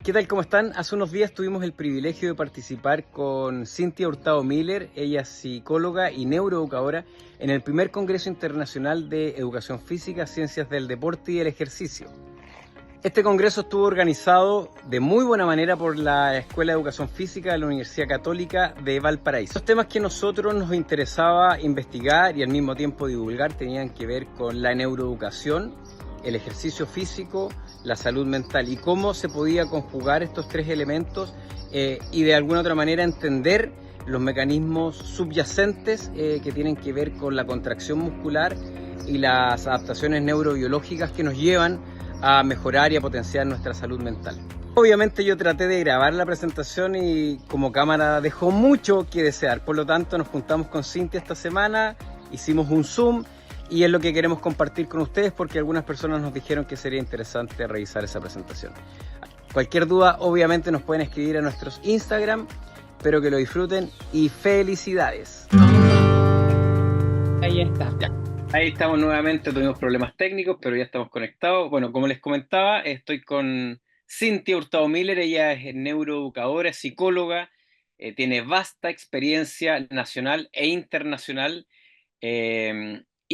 ¿Qué tal? ¿Cómo están? Hace unos días tuvimos el privilegio de participar con Cynthia Hurtado Miller, ella es psicóloga y neuroeducadora, en el primer Congreso Internacional de Educación Física, Ciencias del Deporte y el Ejercicio. Este congreso estuvo organizado de muy buena manera por la Escuela de Educación Física de la Universidad Católica de Valparaíso. Los temas que a nosotros nos interesaba investigar y al mismo tiempo divulgar tenían que ver con la neuroeducación, el ejercicio físico, la salud mental y cómo se podía conjugar estos tres elementos y de alguna otra manera entender los mecanismos subyacentes que tienen que ver con la contracción muscular y las adaptaciones neurobiológicas que nos llevan a mejorar y a potenciar nuestra salud mental. Obviamente yo traté de grabar la presentación y como cámara dejó mucho que desear, por lo tanto nos juntamos con Cynthia esta semana, hicimos un Zoom y es lo que queremos compartir con ustedes porque algunas personas nos dijeron que sería interesante revisar esa presentación. Cualquier duda obviamente nos pueden escribir a nuestros Instagram, espero que lo disfruten y felicidades. Ahí está. Ya. Ahí estamos nuevamente, tuvimos problemas técnicos, pero ya estamos conectados. Bueno, como les comentaba, estoy con Cynthia Hurtado Miller, ella es neuroeducadora, es psicóloga, tiene vasta experiencia nacional e internacional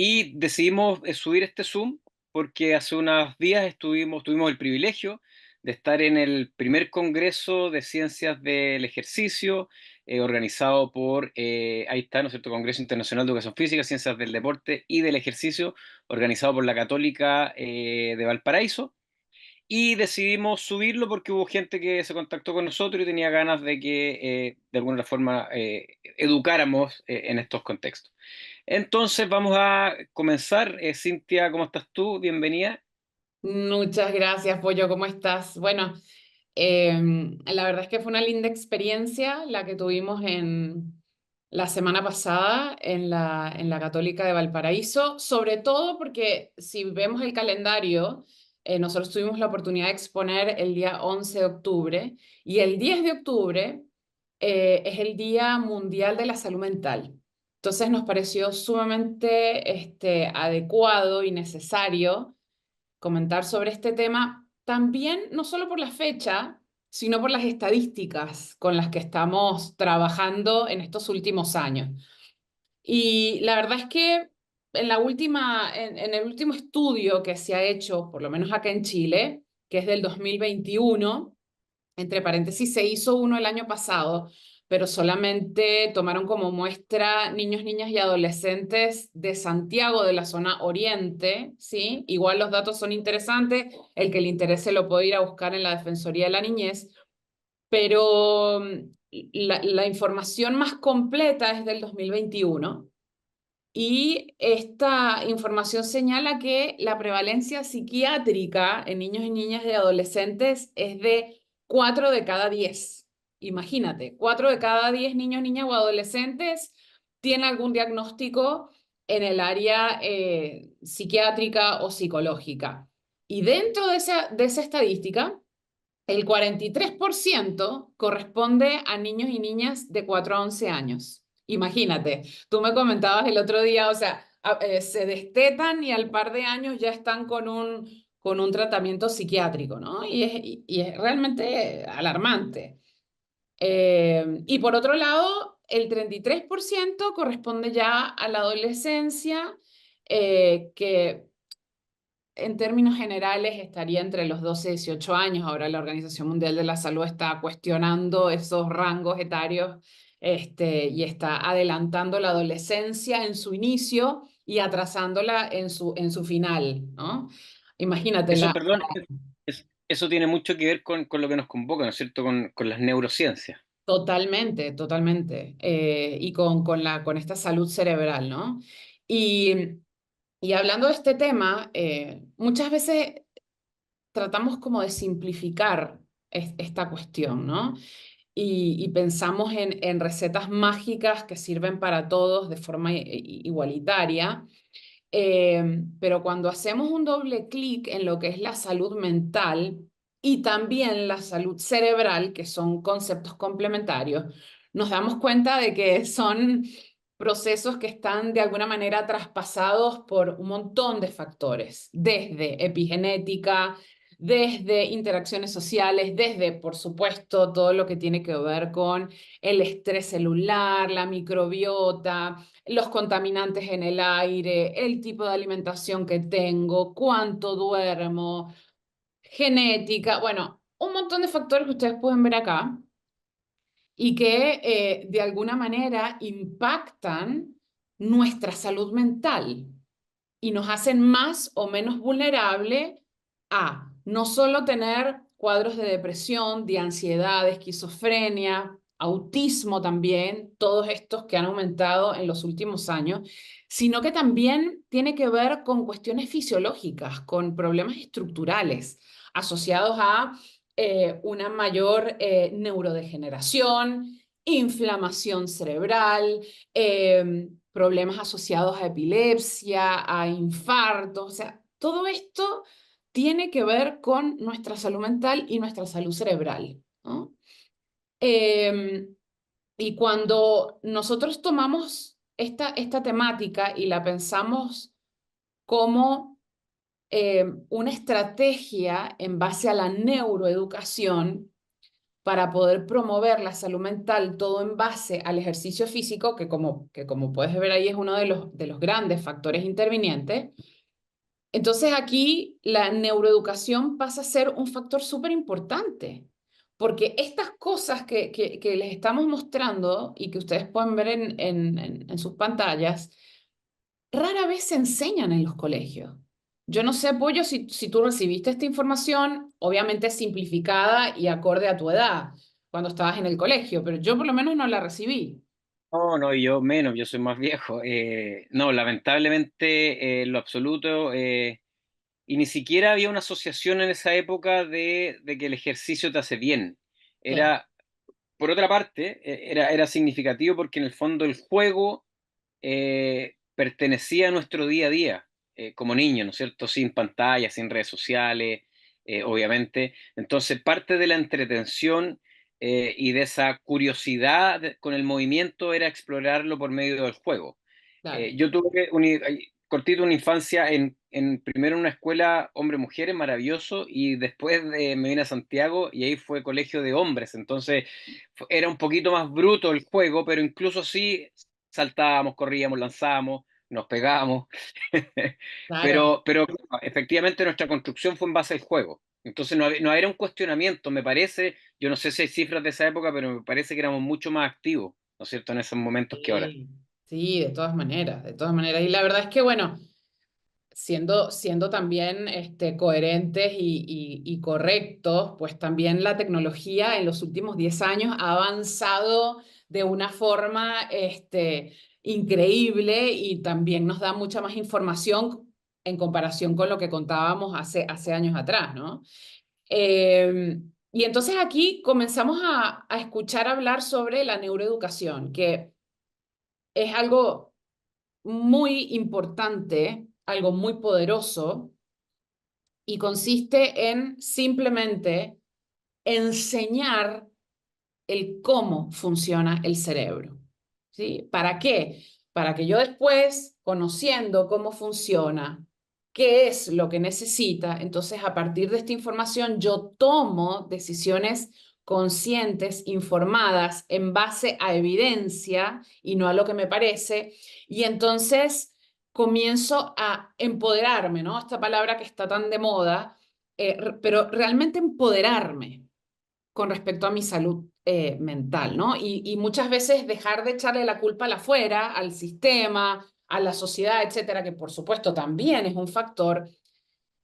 y decidimos subir este Zoom porque hace unos días tuvimos el privilegio de estar en el primer Congreso de Ciencias del Ejercicio, organizado por, ahí está, ¿no es cierto?, Congreso Internacional de Educación Física, Ciencias del Deporte y del Ejercicio, organizado por la Católica de Valparaíso. Y decidimos subirlo porque hubo gente que se contactó con nosotros y tenía ganas de que de alguna forma educáramos en estos contextos. Entonces vamos a comenzar. Cintia, ¿cómo estás tú? Bienvenida. Muchas gracias, Pollo. ¿Cómo estás? Bueno, la verdad es que fue una linda experiencia la que tuvimos en la semana pasada en la Católica de Valparaíso, sobre todo porque si vemos el calendario, nosotros tuvimos la oportunidad de exponer el día 11 de octubre y el 10 de octubre es el Día Mundial de la Salud Mental. Entonces nos pareció sumamente adecuado y necesario comentar sobre este tema, también no solo por la fecha, sino por las estadísticas con las que estamos trabajando en estos últimos años. Y la verdad es que en el último estudio que se ha hecho, por lo menos acá en Chile, que es del 2021, entre paréntesis, se hizo uno el año pasado, pero solamente tomaron como muestra niños, niñas y adolescentes de Santiago, de la zona oriente, ¿sí? Igual los datos son interesantes, el que le interese lo puede ir a buscar en la Defensoría de la Niñez, pero la información más completa es del 2021. Y esta información señala que la prevalencia psiquiátrica en niños y niñas y adolescentes es de 4 de cada 10. Imagínate, 4 de cada 10 niños, niñas o adolescentes tienen algún diagnóstico en el área psiquiátrica o psicológica. Y dentro de esa estadística, el 43% corresponde a niños y niñas de 4 a 11 años. Imagínate, tú me comentabas el otro día, o sea, se destetan y al par de años ya están con un tratamiento psiquiátrico, ¿no? Y es realmente alarmante. Y por otro lado, el 33% corresponde ya a la adolescencia, que en términos generales estaría entre los 12 y 18 años. Ahora la Organización Mundial de la Salud está cuestionando esos rangos etarios, y está adelantando la adolescencia en su inicio y atrasándola en su final, ¿no? Imagínate Eso, la... perdón, eso tiene mucho que ver con lo que nos convoca, ¿no es cierto? Con las neurociencias. Totalmente, totalmente. Y con esta salud cerebral, ¿no? Y, y hablando de este tema, muchas veces tratamos como de simplificar esta cuestión, ¿no? Y pensamos en recetas mágicas que sirven para todos de forma igualitaria, pero cuando hacemos un doble clic en lo que es la salud mental y también la salud cerebral, que son conceptos complementarios, nos damos cuenta de que son procesos que están de alguna manera traspasados por un montón de factores, desde epigenética, desde interacciones sociales, desde, por supuesto, todo lo que tiene que ver con el estrés celular, la microbiota, los contaminantes en el aire, el tipo de alimentación que tengo, cuánto duermo, genética, bueno, un montón de factores que ustedes pueden ver acá y que de alguna manera impactan nuestra salud mental y nos hacen más o menos vulnerable a no solo tener cuadros de depresión, de ansiedad, de esquizofrenia, autismo también, todos estos que han aumentado en los últimos años, sino que también tiene que ver con cuestiones fisiológicas, con problemas estructurales asociados a una mayor neurodegeneración, inflamación cerebral, problemas asociados a epilepsia, a infartos, o sea, todo esto tiene que ver con nuestra salud mental y nuestra salud cerebral, ¿no? Eh, y cuando nosotros tomamos esta temática y la pensamos como una estrategia en base a la neuroeducación, para poder promover la salud mental, todo en base al ejercicio físico, que como puedes ver ahí es uno de los grandes factores intervinientes. Entonces aquí la neuroeducación pasa a ser un factor súper importante, porque estas cosas que les estamos mostrando y que ustedes pueden ver en sus pantallas, rara vez se enseñan en los colegios. Yo no sé, Pollo, si tú recibiste esta información, obviamente simplificada y acorde a tu edad, cuando estabas en el colegio, pero yo por lo menos no la recibí. No, no, y yo menos, yo soy más viejo. No, lamentablemente, en lo absoluto, y ni siquiera había una asociación en esa época de que el ejercicio te hace bien. Claro, Era, por otra parte, era significativo porque en el fondo el juego pertenecía a nuestro día a día, como niño, ¿no es cierto? Sin pantalla, sin redes sociales, obviamente. Entonces, parte de la entretención y de esa curiosidad con el movimiento era explorarlo por medio del juego. claro. Yo tuve cortito una infancia primero en una escuela hombre-mujeres, maravilloso, y después me vine a Santiago y ahí fue colegio de hombres, entonces era un poquito más bruto el juego, pero incluso así saltábamos, corríamos, lanzábamos, nos pegábamos, Claro. pero efectivamente nuestra construcción fue en base al juego. Entonces no era un cuestionamiento, me parece, yo no sé si hay cifras de esa época, pero me parece que éramos mucho más activos, ¿no es cierto?, en esos momentos que ahora. Sí, sí, de todas maneras, de todas maneras. Y la verdad es que, bueno, siendo también coherentes y correctos, pues también la tecnología en los últimos 10 años ha avanzado de una forma increíble y también nos da mucha más información en comparación con lo que contábamos hace años atrás, ¿no? Y entonces aquí comenzamos a escuchar hablar sobre la neuroeducación, que es algo muy importante, algo muy poderoso y consiste en simplemente enseñar el cómo funciona el cerebro. ¿Sí? ¿Para qué? Para que yo después, conociendo cómo funciona, qué es lo que necesita, entonces a partir de esta información yo tomo decisiones conscientes, informadas, en base a evidencia y no a lo que me parece, y entonces comienzo a empoderarme, ¿no? Esta palabra que está tan de moda, pero realmente empoderarme con respecto a mi salud mental, ¿no? Y muchas veces dejar de echarle la culpa al afuera, al sistema, a la sociedad, etcétera, que por supuesto también es un factor,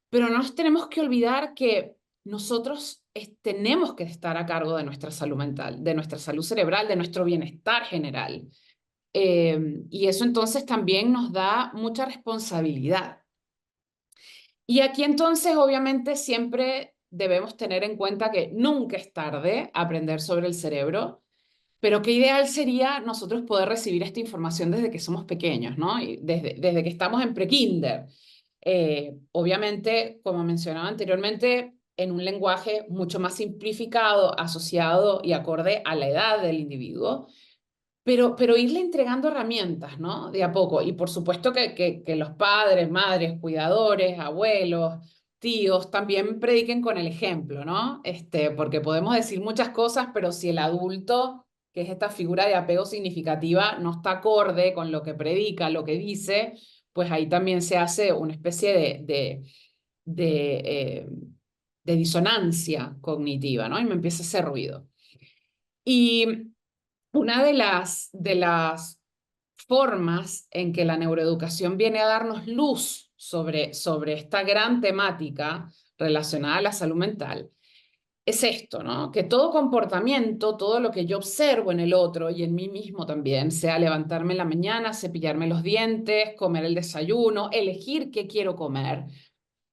pero no nos tenemos que olvidar que nosotros tenemos que estar a cargo de nuestra salud mental, de nuestra salud cerebral, de nuestro bienestar general. Y eso entonces también nos da mucha responsabilidad. Y aquí entonces, obviamente, siempre debemos tener en cuenta que nunca es tarde aprender sobre el cerebro, pero qué ideal sería nosotros poder recibir esta información desde que somos pequeños, ¿no? Y desde que estamos en prekinder. Obviamente, como mencionaba anteriormente, en un lenguaje mucho más simplificado, asociado y acorde a la edad del individuo, pero irle entregando herramientas, ¿no? De a poco. Y por supuesto que los padres, madres, cuidadores, abuelos, tíos, también prediquen con el ejemplo, ¿no? Porque podemos decir muchas cosas, pero si el adulto, que es esta figura de apego significativa, no está acorde con lo que predica, lo que dice, pues ahí también se hace una especie de, eh, de disonancia cognitiva, ¿no? Y me empieza a hacer ruido. Y una de las formas en que la neuroeducación viene a darnos luz sobre esta gran temática relacionada a la salud mental es esto, ¿no? Que todo comportamiento, todo lo que yo observo en el otro y en mí mismo también, sea levantarme en la mañana, cepillarme los dientes, comer el desayuno, elegir qué quiero comer,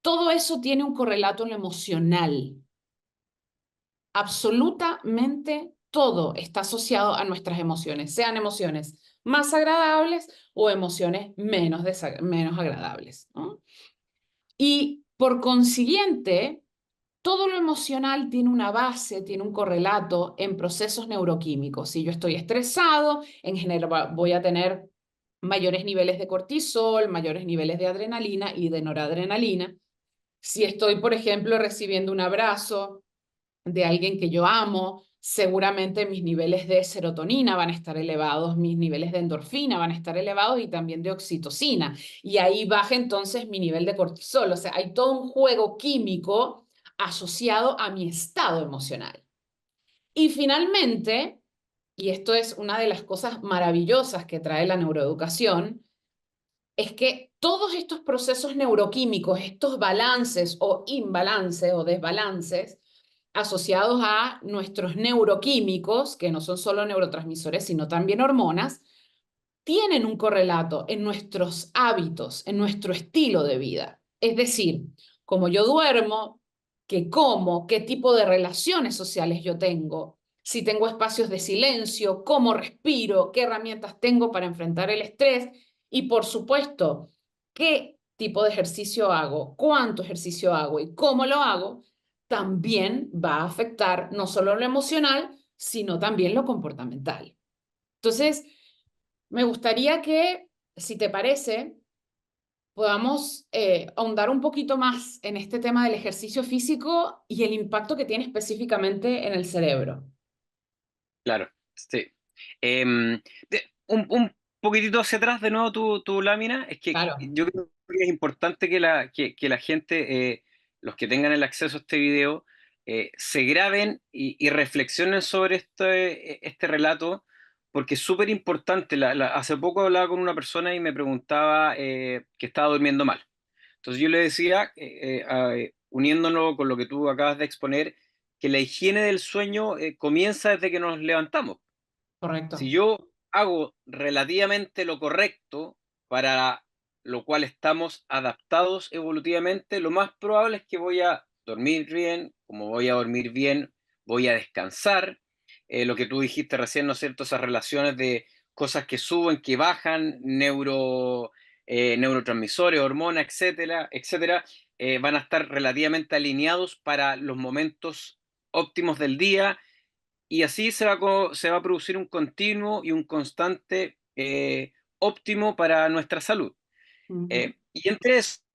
todo eso tiene un correlato en lo emocional. Absolutamente todo está asociado a nuestras emociones, sean emociones más agradables o emociones menos agradables, ¿no? Y por consiguiente, todo lo emocional tiene una base, tiene un correlato en procesos neuroquímicos. Si yo estoy estresado, en general voy a tener mayores niveles de cortisol, mayores niveles de adrenalina y de noradrenalina. Si estoy, por ejemplo, recibiendo un abrazo de alguien que yo amo, seguramente mis niveles de serotonina van a estar elevados, mis niveles de endorfina van a estar elevados y también de oxitocina. Y ahí baja entonces mi nivel de cortisol. O sea, hay todo un juego químico asociado a mi estado emocional. Y finalmente, y esto es una de las cosas maravillosas que trae la neuroeducación, es que todos estos procesos neuroquímicos, estos balances o imbalances o desbalances asociados a nuestros neuroquímicos, que no son solo neurotransmisores, sino también hormonas, tienen un correlato en nuestros hábitos, en nuestro estilo de vida. Es decir, cómo yo duermo, qué como, qué tipo de relaciones sociales yo tengo, si tengo espacios de silencio, cómo respiro, qué herramientas tengo para enfrentar el estrés y, por supuesto, qué tipo de ejercicio hago, cuánto ejercicio hago y cómo lo hago, también va a afectar no solo lo emocional, sino también lo comportamental. Entonces, me gustaría que, si te parece, podamos ahondar un poquito más en este tema del ejercicio físico y el impacto que tiene específicamente en el cerebro. Claro, sí. Em, un poquitito hacia atrás de nuevo tu lámina, es que Claro. yo creo que es importante que la gente, los que tengan el acceso a este video, se graben y reflexionen sobre este relato, porque es súper importante. Hace poco hablaba con una persona y me preguntaba que estaba durmiendo mal. Entonces yo le decía, uniéndonos con lo que tú acabas de exponer, que la higiene del sueño comienza desde que nos levantamos. Si Correcto. yo hago relativamente lo correcto, para lo cual estamos adaptados evolutivamente, lo más probable es que voy a dormir bien. Como voy a dormir bien, voy a descansar. Lo que tú dijiste recién, ¿no es cierto? Esas relaciones de cosas que suben, que bajan, neurotransmisores, hormonas, etcétera, etcétera, van a estar relativamente alineados para los momentos óptimos del día, y así se va a producir un continuo y un constante óptimo para nuestra salud. Ujú, Y entre eso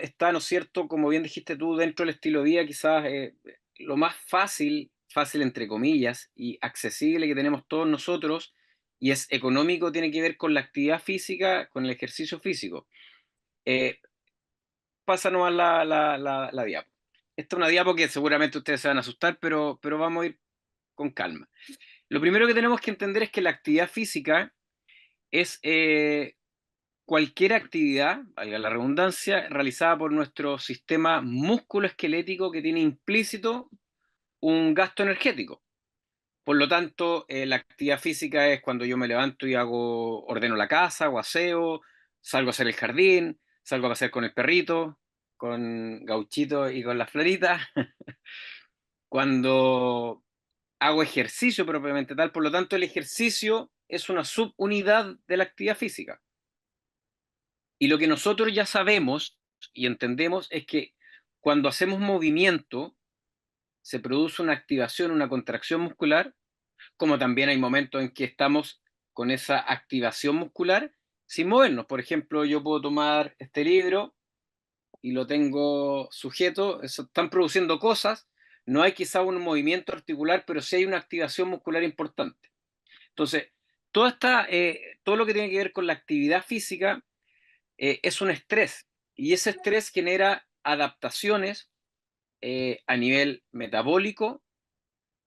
está, ¿no es cierto? Como bien dijiste tú, dentro del estilo de vida, quizás lo más fácil entre comillas, y accesible que tenemos todos nosotros, y es económico, tiene que ver con la actividad física, con el ejercicio físico. Eh, Pasa nomás la diapo. Esta es una diapo que seguramente ustedes se van a asustar, pero vamos a ir con calma. Lo primero que tenemos que entender es que la actividad física es cualquier actividad, valga la redundancia, realizada por nuestro sistema musculoesquelético, que tiene implícito un gasto energético. Por lo tanto, la actividad física es cuando yo me levanto y ordeno la casa, hago aseo, salgo a hacer el jardín, salgo a pasear con el perrito, con Gauchito y con la Florita. Cuando hago ejercicio propiamente tal. Por lo tanto, el ejercicio es una subunidad de la actividad física. Y lo que nosotros ya sabemos y entendemos es que cuando hacemos movimiento, se produce una activación, una contracción muscular, como también hay momentos en que estamos con esa activación muscular sin movernos. Por ejemplo, yo puedo tomar este libro y lo tengo sujeto, están produciendo cosas, no hay quizá un movimiento articular, pero sí hay una activación muscular importante. Entonces, todo lo que tiene que ver con la actividad física es un estrés, y ese estrés genera adaptaciones a nivel metabólico,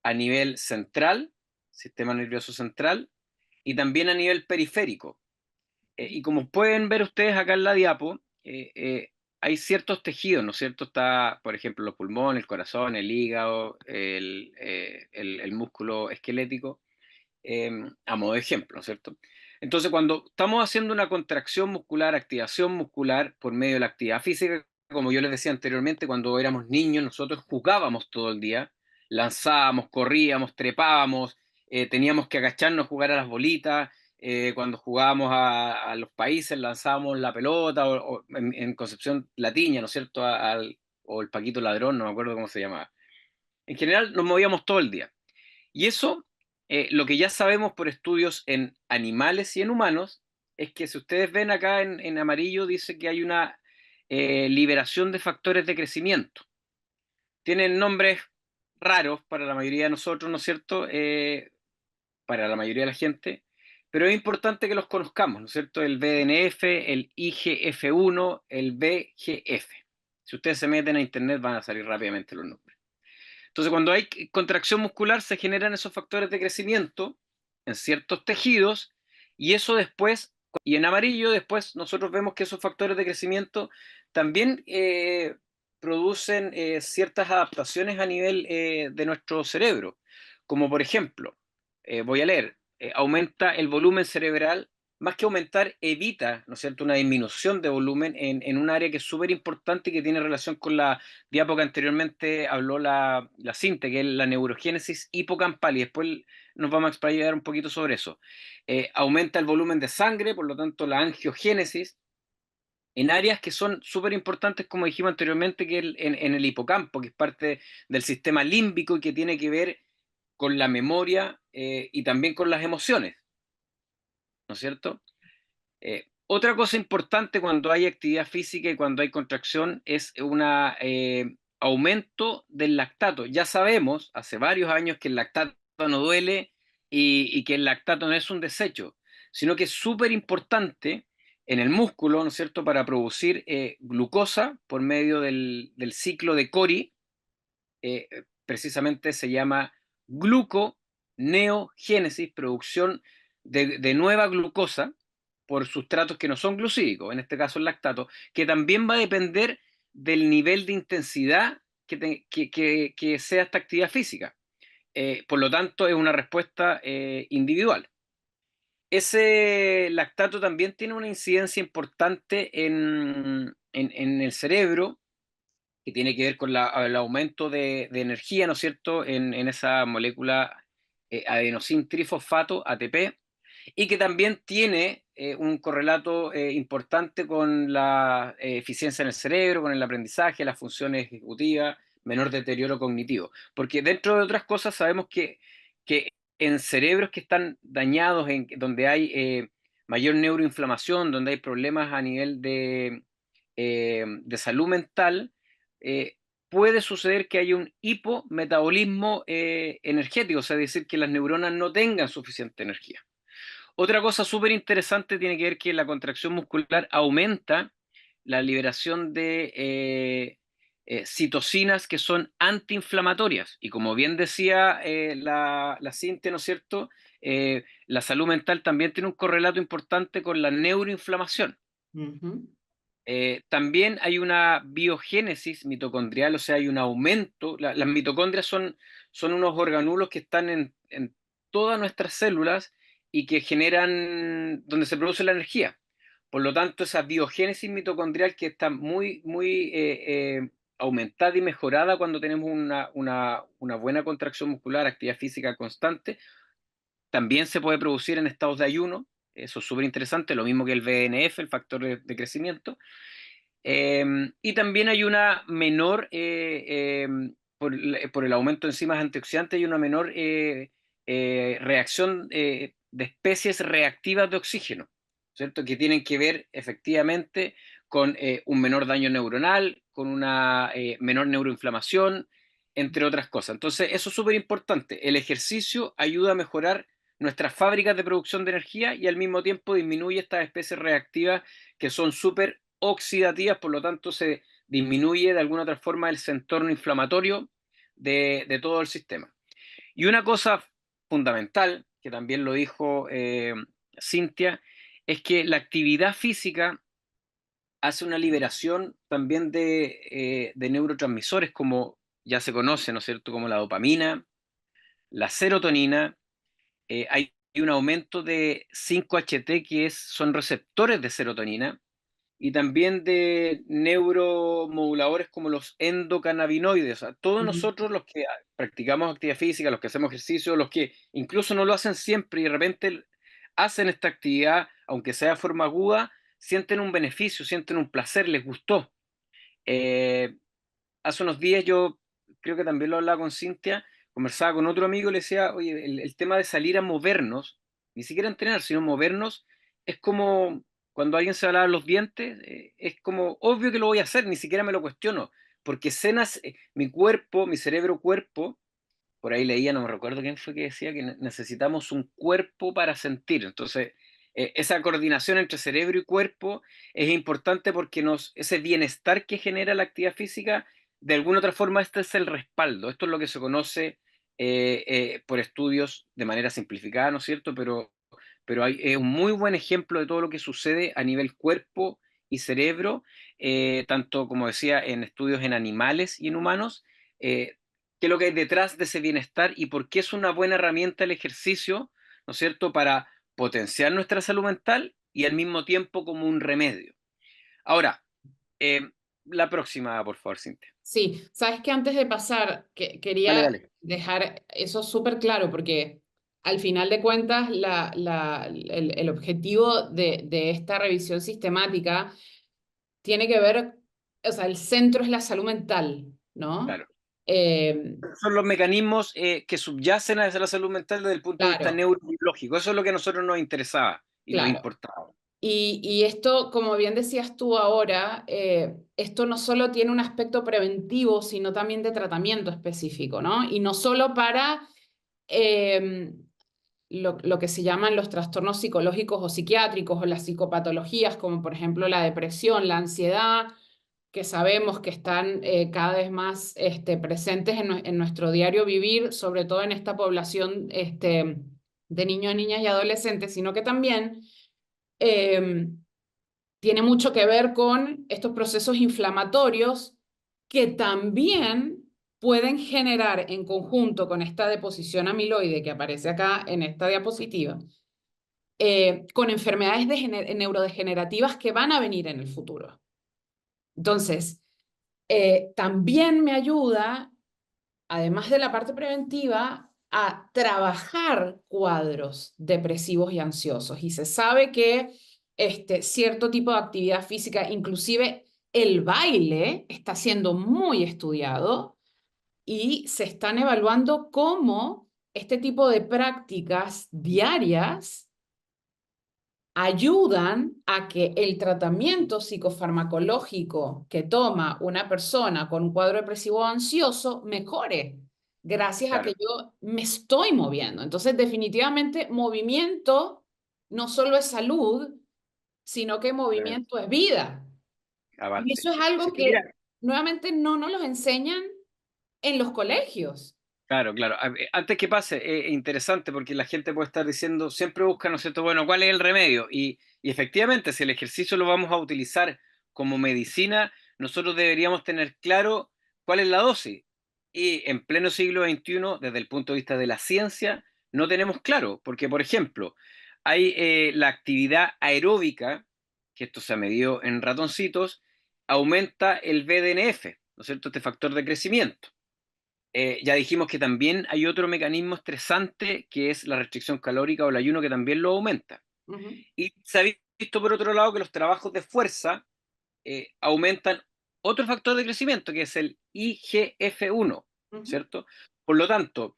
a nivel central, sistema nervioso central, y también a nivel periférico. Y como pueden ver ustedes acá en la diapo, hay ciertos tejidos, ¿no es cierto? Está, por ejemplo, los pulmones, el corazón, el hígado, el músculo esquelético, a modo de ejemplo, ¿no es cierto? Entonces, cuando estamos haciendo una contracción muscular, activación muscular por medio de la actividad física, como yo les decía anteriormente, cuando éramos niños, nosotros jugábamos todo el día, lanzábamos, corríamos, trepábamos, teníamos que agacharnos a jugar a las bolitas, cuando jugábamos a los países, lanzábamos la pelota, o en Concepción la tiña, ¿no es cierto? O el Paquito Ladrón, no me acuerdo cómo se llamaba. En general nos movíamos todo el día. Y eso, lo que ya sabemos por estudios en animales y en humanos, es que si ustedes ven acá en amarillo, dice que hay una liberación de factores de crecimiento. Tienen nombres raros para la mayoría de nosotros, ¿no es cierto? Para la mayoría de la gente, pero es importante que los conozcamos, ¿no es cierto? El BDNF, el IGF-1, el BGF. Si ustedes se meten a internet van a salir rápidamente los nombres. Entonces, cuando hay contracción muscular, se generan esos factores de crecimiento en ciertos tejidos, y eso después, y en amarillo, después nosotros vemos que esos factores de crecimiento también producen ciertas adaptaciones a nivel de nuestro cerebro, como por ejemplo, voy a leer, aumenta el volumen cerebral, más que aumentar, evita, ¿no es cierto?, una disminución de volumen en un área que es súper importante y que tiene relación con la diápoca anteriormente habló la Cinte, que es la neurogénesis hipocampal, y después nos vamos a explayar un poquito sobre eso. Aumenta el volumen de sangre, por lo tanto la angiogénesis, en áreas que son súper importantes, como dijimos anteriormente, que en el hipocampo, que es parte del sistema límbico y que tiene que ver con la memoria y también con las emociones, ¿no es cierto? Otra cosa importante cuando hay actividad física y cuando hay contracción es un aumento del lactato. Ya sabemos hace varios años que el lactato no duele y que el lactato no es un desecho, sino que es súper importante en el músculo, ¿no es cierto?, para producir glucosa por medio del ciclo de Cori, precisamente se llama gluconeogénesis, producción de nueva glucosa por sustratos que no son glucídicos, en este caso el lactato, que también va a depender del nivel de intensidad que sea esta actividad física. Por lo tanto, es una respuesta individual. Ese lactato también tiene una incidencia importante en el cerebro, que tiene que ver con el aumento de energía, ¿no es cierto?, en esa molécula adenosín trifosfato, ATP, y que también tiene un correlato importante con la eficiencia en el cerebro, con el aprendizaje, las funciones ejecutivas, menor deterioro cognitivo. Porque dentro de otras cosas sabemos que en cerebros que están dañados, donde hay mayor neuroinflamación, donde hay problemas a nivel de salud mental, eh, puede suceder que haya un hipometabolismo energético, o sea, es decir, que las neuronas no tengan suficiente energía. Otra cosa súper interesante tiene que ver que la contracción muscular aumenta la liberación de citocinas que son antiinflamatorias. Y como bien decía la Cintia, ¿no es cierto? La salud mental también tiene un correlato importante con la neuroinflamación. Ujú. También hay una biogénesis mitocondrial, o sea, hay un aumento. Las mitocondrias son unos organulos que están en todas nuestras células y que generan, donde se produce la energía. Por lo tanto, esa biogénesis mitocondrial que está muy aumentada y mejorada cuando tenemos una buena contracción muscular, actividad física constante, también se puede producir en estados de ayuno. Eso es súper interesante, lo mismo que el BNF, el factor de crecimiento. Y también hay una menor, por el aumento de enzimas antioxidantes, hay una menor reacción de especies reactivas de oxígeno, ¿cierto? Que tienen que ver efectivamente con un menor daño neuronal, con una menor neuroinflamación, entre otras cosas. Entonces, eso es súper importante. El ejercicio ayuda a mejorar nuestras fábricas de producción de energía y al mismo tiempo disminuye estas especies reactivas que son súper oxidativas, por lo tanto se disminuye de alguna otra forma el entorno inflamatorio de todo el sistema. Y una cosa fundamental, que también lo dijo Cintia, es que la actividad física hace una liberación también de neurotransmisores, como ya se conoce, ¿no es cierto?, como la dopamina, la serotonina, hay un aumento de 5-HT, que son receptores de serotonina, y también de neuromoduladores como los endocannabinoides. O sea, todos Ujú. nosotros los que practicamos actividad física, los que hacemos ejercicio, los que incluso no lo hacen siempre y de repente hacen esta actividad, aunque sea de forma aguda, sienten un beneficio, sienten un placer, les gustó. Eh, Hace unos días yo creo que también lo hablaba con Cintia, conversaba con otro amigo y le decía, oye, el tema de salir a movernos, ni siquiera entrenar, sino movernos, es como cuando alguien se va a lavar los dientes, es como obvio que lo voy a hacer, ni siquiera me lo cuestiono, porque cenas, mi cuerpo, mi cerebro-cuerpo, por ahí leía, no me recuerdo quién fue que decía que necesitamos un cuerpo para sentir. Entonces, esa coordinación entre cerebro y cuerpo es importante porque ese bienestar que genera la actividad física, de alguna otra forma, este es el respaldo. Esto es lo que se conoce por estudios de manera simplificada, ¿no es cierto? Pero es un muy buen ejemplo de todo lo que sucede a nivel cuerpo y cerebro, tanto como decía, en estudios en animales y en humanos. Qué es lo que hay detrás de ese bienestar y por qué es una buena herramienta el ejercicio, ¿no es cierto?, para potenciar nuestra salud mental y al mismo tiempo como un remedio. Ahora, eh, la próxima, por favor, Cintia. Sí, sabes que antes de pasar, Dale, quería dale. dejar eso súper claro, porque al final de cuentas el objetivo de esta revisión sistemática tiene que ver, o sea, el centro es la salud mental, ¿no? Claro. Eh, Son los mecanismos que subyacen a la salud mental desde el punto de vista claro, neurobiológico. Eso es lo que a nosotros nos interesaba y nos claro. importaba. Y esto, como bien decías tú ahora, esto no solo tiene un aspecto preventivo, sino también de tratamiento específico, ¿no? Y no solo para eh, lo que se llaman los trastornos psicológicos o psiquiátricos o las psicopatologías, como por ejemplo la depresión, la ansiedad, que sabemos que están cada vez más presentes en nuestro diario vivir, sobre todo en esta población de niños, niñas y adolescentes, sino que también eh, tiene mucho que ver con estos procesos inflamatorios que también pueden generar en conjunto con esta deposición amiloide que aparece acá en esta diapositiva, con enfermedades neurodegenerativas que van a venir en el futuro. Entonces, también me ayuda, además de la parte preventiva, a trabajar cuadros depresivos y ansiosos. Y se sabe que cierto tipo de actividad física, inclusive el baile, está siendo muy estudiado y se están evaluando cómo este tipo de prácticas diarias ayudan a que el tratamiento psicofarmacológico que toma una persona con un cuadro depresivo o ansioso mejore, gracias a que Claro, yo me estoy moviendo. Entonces, definitivamente, movimiento no solo es salud, sino que prevención, movimiento es vida. Y avance. eso es Sí, algo mira, que nuevamente no nos los enseñan en los colegios. claro, claro. Antes que pase, es interesante porque la gente puede estar diciendo, siempre busca, ¿no es cierto? Bueno, ¿cuál es el remedio? Y efectivamente, si el ejercicio lo vamos a utilizar como medicina, nosotros deberíamos tener claro cuál es la dosis. Y en pleno siglo XXI, desde el punto de vista de la ciencia, no tenemos claro, porque, por ejemplo, hay la actividad aeróbica, que esto se ha medido en ratoncitos, aumenta el BDNF, ¿no es cierto? Este factor de crecimiento. Ya dijimos que también hay otro mecanismo estresante que es la restricción calórica o el ayuno que también lo aumenta. Ujú, Y se ha visto por otro lado que los trabajos de fuerza aumentan otro factor de crecimiento que es el IGF-1, ujú. ¿cierto? Por lo tanto,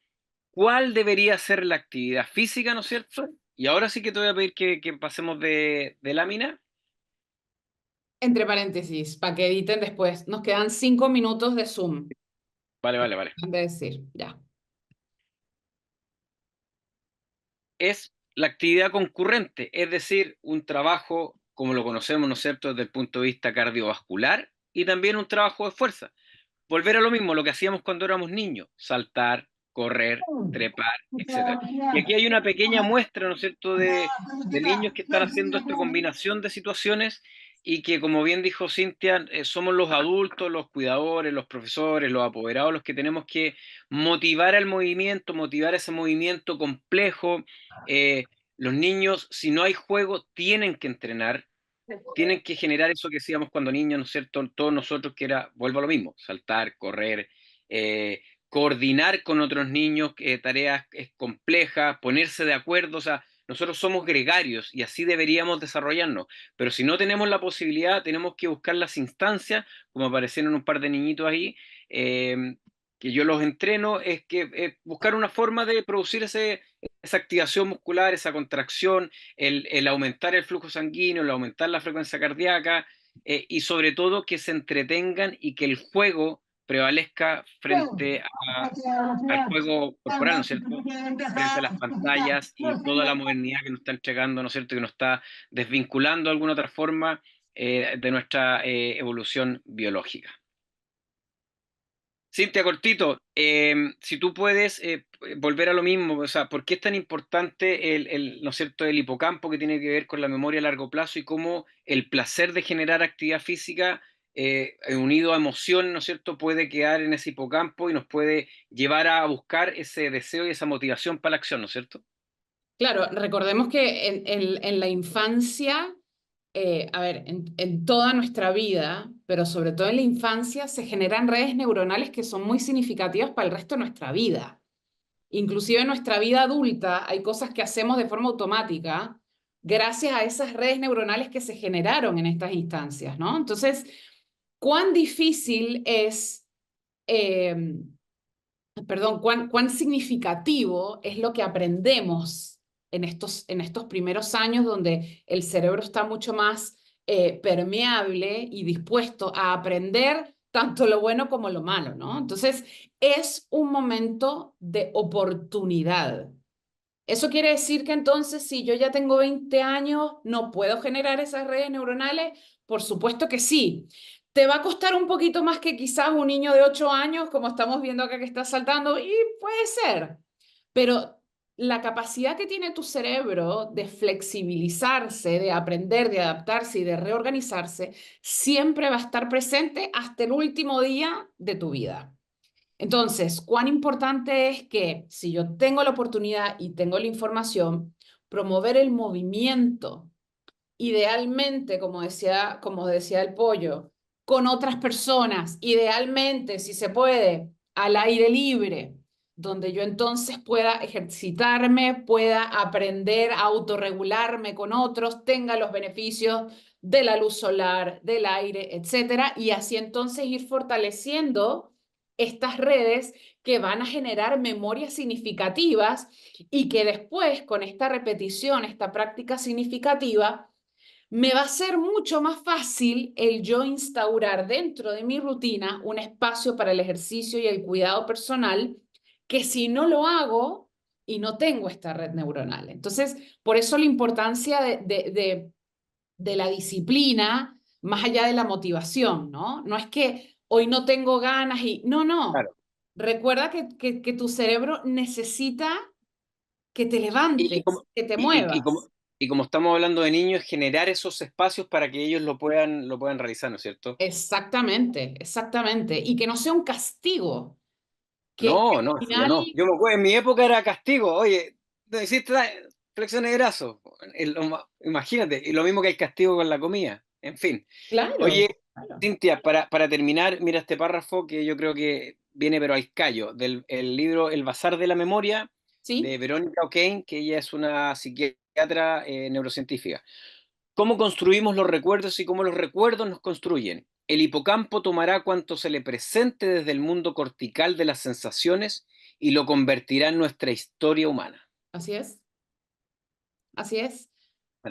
¿cuál debería ser la actividad física, ¿no es cierto? Y ahora sí que te voy a pedir que pasemos de lámina. entre paréntesis, para que editen después. Nos quedan 5 minutos de Zoom. Vale, vale, vale. Han de decir, ya. Es la actividad concurrente, es decir, un trabajo como lo conocemos, ¿no es cierto?, desde el punto de vista cardiovascular y también un trabajo de fuerza. Volver a lo mismo, lo que hacíamos cuando éramos niños, saltar, correr, trepar, etcétera. Y aquí hay una pequeña muestra, ¿no es cierto?, de niños que están haciendo esta combinación de situaciones y que, como bien dijo Cintia, somos los adultos, los cuidadores, los profesores, los apoderados, los que tenemos que motivar al movimiento, motivar ese movimiento complejo. Los niños, si no hay juego, tienen que entrenar, tienen que generar eso que decíamos cuando niños, ¿no es cierto? Todos nosotros, que era, vuelvo a lo mismo, saltar, correr, coordinar con otros niños tareas complejas, ponerse de acuerdo, o sea, nosotros somos gregarios y así deberíamos desarrollarnos, pero si no tenemos la posibilidad, tenemos que buscar las instancias, como aparecieron un par de niñitos ahí, que yo los entreno, es que buscar una forma de producir esa activación muscular, esa contracción, el aumentar el flujo sanguíneo, el aumentar la frecuencia cardíaca, y sobre todo que se entretengan y que el juego prevalezca frente al juego corporal, ¿no es cierto? Frente a las pantallas y toda la modernidad que nos está entregando, ¿no es cierto? Que nos está desvinculando de alguna otra forma de nuestra evolución biológica. Cintia, cortito, si tú puedes volver a lo mismo, o sea, ¿por qué es tan importante ¿no es cierto?, el hipocampo, que tiene que ver con la memoria a largo plazo, y cómo el placer de generar actividad física unido a emoción, ¿no es cierto?, puede quedar en ese hipocampo y nos puede llevar a buscar ese deseo y esa motivación para la acción, ¿no es cierto? Claro, recordemos que en la infancia, a ver, en toda nuestra vida, pero sobre todo en la infancia, se generan redes neuronales que son muy significativas para el resto de nuestra vida. Inclusive en nuestra vida adulta hay cosas que hacemos de forma automática gracias a esas redes neuronales que se generaron en estas instancias, ¿no? Entonces, ¿cuán difícil es, eh, perdón, cuán significativo es lo que aprendemos en estos primeros años donde el cerebro está mucho más permeable y dispuesto a aprender tanto lo bueno como lo malo, ¿no? Entonces, es un momento de oportunidad. Eso quiere decir que entonces, si yo ya tengo 20 años, ¿no puedo generar esas redes neuronales? Por supuesto que sí. ¿Te va a costar un poquito más que quizás un niño de 8 años, como estamos viendo acá que está saltando? Y puede ser. Pero la capacidad que tiene tu cerebro de flexibilizarse, de aprender, de adaptarse y de reorganizarse, siempre va a estar presente hasta el último día de tu vida. Entonces, cuán importante es que si yo tengo la oportunidad y tengo la información, promover el movimiento, idealmente, como decía el pollo, con otras personas, idealmente, si se puede, al aire libre, donde yo entonces pueda ejercitarme, pueda aprender a autorregularme con otros, tenga los beneficios de la luz solar, del aire, etcétera, y así entonces ir fortaleciendo estas redes que van a generar memorias significativas y que después, con esta repetición, esta práctica significativa, me va a ser mucho más fácil el yo instaurar dentro de mi rutina un espacio para el ejercicio y el cuidado personal, que si no lo hago y no tengo esta red neuronal. Entonces, por eso la importancia de la disciplina, más allá de la motivación, ¿no? No es que hoy no tengo ganas y no, no. Claro. Recuerda que tu cerebro necesita que te Y, y levantes, como, que te y, y- y como, muevas. y como estamos hablando de niños, generar esos espacios para que ellos lo puedan realizar, ¿no es cierto? Exactamente, exactamente. Y que no sea un castigo, que No, al no, eso ya final, no. Yo me acuerdo, en mi época era castigo. Oye, no hiciste flexiones de brazo. Imagínate, y lo mismo que el castigo con la comida. En fin. claro, Oye, claro. Cintia, para terminar, mira este párrafo que yo creo que viene pero al callo, del el libro El Bazar de la Memoria, ¿Sí? de Verónica O'Kane, que ella es una psiquiatra neurocientífica. ¿Cómo construimos los recuerdos y cómo los recuerdos nos construyen? El hipocampo tomará cuanto se le presente desde el mundo cortical de las sensaciones y lo convertirá en nuestra historia humana. Así es, así es.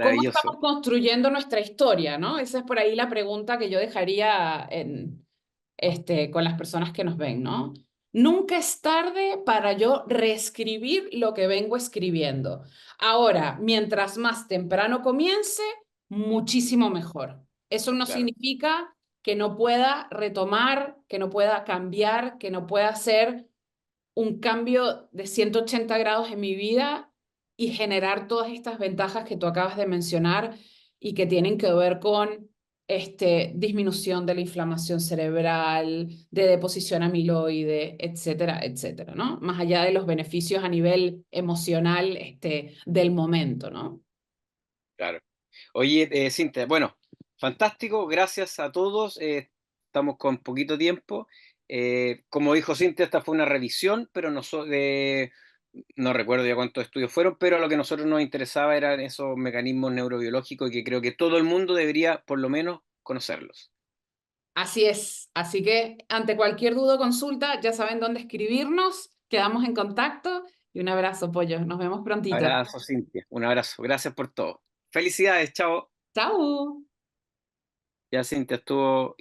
¿Cómo estamos Maravilloso. construyendo nuestra historia, ¿no? Esa es por ahí la pregunta que yo dejaría con las personas que nos ven, ¿no? Nunca es tarde para yo reescribir lo que vengo escribiendo. Ahora, mientras más temprano comience, muchísimo mejor. Eso no Claro, significa que no pueda retomar, que no pueda cambiar, que no pueda hacer un cambio de 180 grados en mi vida y generar todas estas ventajas que tú acabas de mencionar y que tienen que ver con disminución de la inflamación cerebral, de deposición amiloide, etcétera, etcétera, ¿no? Más allá de los beneficios a nivel emocional, del momento, ¿no? claro. Oye, Cintia, bueno, fantástico, gracias a todos. Estamos con poquito tiempo. Como dijo Cintia, esta fue una revisión, pero no, no recuerdo ya cuántos estudios fueron, pero lo que a nosotros nos interesaba eran esos mecanismos neurobiológicos y que creo que todo el mundo debería por lo menos conocerlos. Así es. Así que ante cualquier duda o consulta, ya saben dónde escribirnos. Quedamos en contacto y un abrazo, pollo. Nos vemos prontito. Abrazo, Cintia. Un abrazo. Gracias por todo. Felicidades, chao. ¡Chao! Ya, Cintia, estuvo